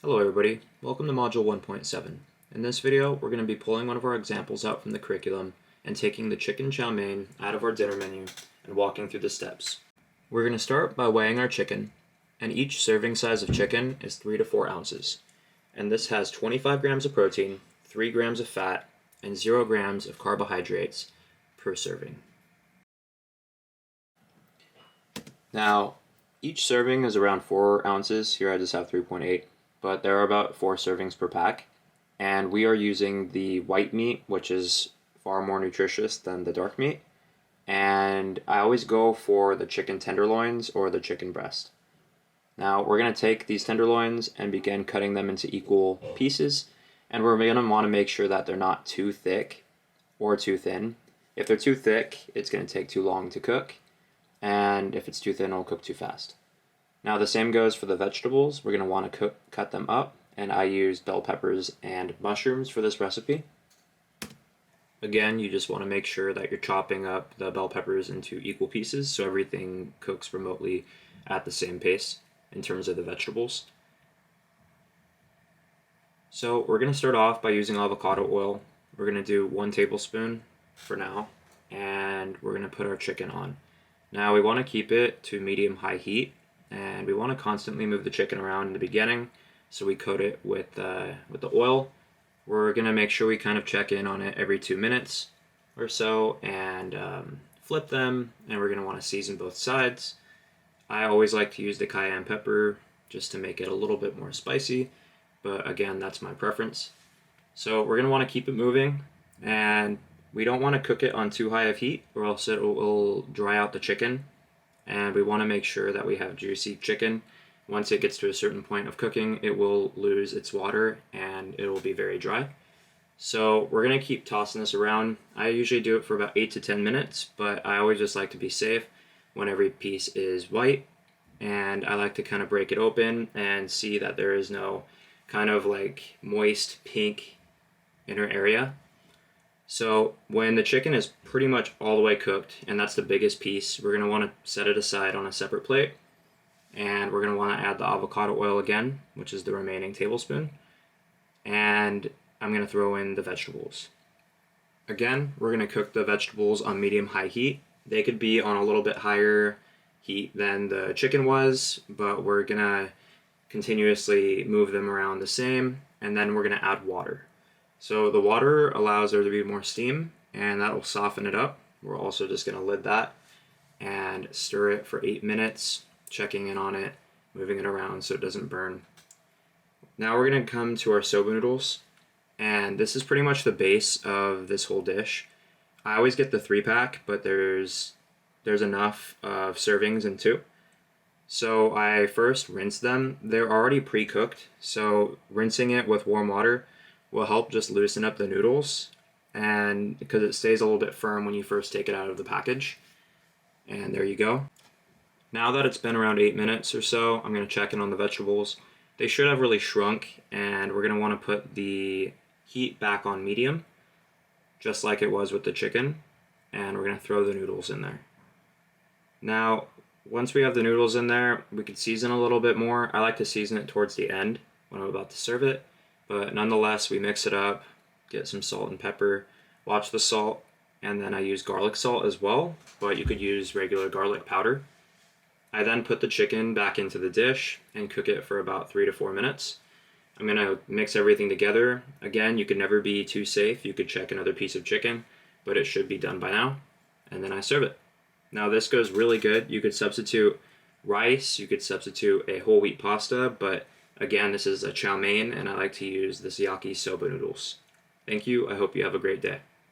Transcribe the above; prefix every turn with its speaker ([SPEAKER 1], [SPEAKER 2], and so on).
[SPEAKER 1] Hello everybody, welcome to Module 1.7. In this video, we're going to be pulling one of our examples out from the curriculum and taking the chicken chow mein out of our dinner menu and walking through the steps. We're going to start by weighing our chicken, and each serving size of chicken is 3 to 4 ounces. And this has 25 grams of protein, 3 grams of fat, and 0 grams of carbohydrates per serving. Now, each serving is around 4 ounces. Here I just have 3.8. But there are about 4 servings per pack, and we are using the white meat, which is far more nutritious than the dark meat, and I always go for the chicken tenderloins or the chicken breast. Now we're going to take these tenderloins and begin cutting them into equal pieces, and we're going to want to make sure that they're not too thick or too thin. If they're too thick, it's going to take too long to cook, and if it's too thin, it'll cook too fast. Now the same goes for the vegetables. We're going to want to cut them up, and I use bell peppers and mushrooms for this recipe. Again, you just want to make sure that you're chopping up the bell peppers into equal pieces so everything cooks remotely at the same pace in terms of the vegetables. So we're going to start off by using avocado oil. We're going to do 1 tablespoon for now, and we're going to put our chicken on. Now we want to keep it to medium-high heat, and we want to constantly move the chicken around in the beginning, so we coat it with the oil. We're going to make sure we kind of check in on it every 2 minutes or so and flip them, and we're going to want to season both sides. I always like to use the cayenne pepper just to make it a little bit more spicy, but again, that's my preference. So we're going to want to keep it moving, and we don't want to cook it on too high of heat or else it will dry out the chicken. And we want to make sure that we have juicy chicken. Once it gets to a certain point of cooking, it will lose its water and it will be very dry. So we're going to keep tossing this around. I usually do it for about 8 to 10 minutes, but I always just like to be safe when every piece is white. And I like to kind of break it open and see that there is no kind of like moist pink inner area. So when the chicken is pretty much all the way cooked, and that's the biggest piece, we're going to want to set it aside on a separate plate. And we're going to want to add the avocado oil again, which is the remaining tablespoon. And I'm going to throw in the vegetables. Again, we're going to cook the vegetables on medium-high heat. They could be on a little bit higher heat than the chicken was, but we're going to continuously move them around the same, and then we're going to add water. So the water allows there to be more steam, and that will soften it up. We're also just going to lid that and stir it for 8 minutes, checking in on it, moving it around so it doesn't burn. Now we're going to come to our soba noodles, and this is pretty much the base of this whole dish. I always get the 3-pack, but there's enough of servings in 2. So I first rinse them. They're already pre-cooked, so rinsing it with warm water will help just loosen up the noodles, and because it stays a little bit firm when you first take it out of the package. And there you go. Now that it's been around 8 minutes or so, I'm going to check in on the vegetables. They should have really shrunk, and we're going to want to put the heat back on medium, just like it was with the chicken, and we're going to throw the noodles in there. Now, once we have the noodles in there, we could season a little bit more. I like to season it towards the end when I'm about to serve it. But nonetheless, we mix it up, get some salt and pepper, watch the salt, and then I use garlic salt as well, but you could use regular garlic powder. I then put the chicken back into the dish and cook it for about 3 to 4 minutes. I'm going to mix everything together. Again, you can never be too safe. You could check another piece of chicken, but it should be done by now. And then I serve it. Now this goes really good. You could substitute rice, you could substitute a whole wheat pasta, but again, this is a chow mein, and I like to use the yaki soba noodles. Thank you. I hope you have a great day.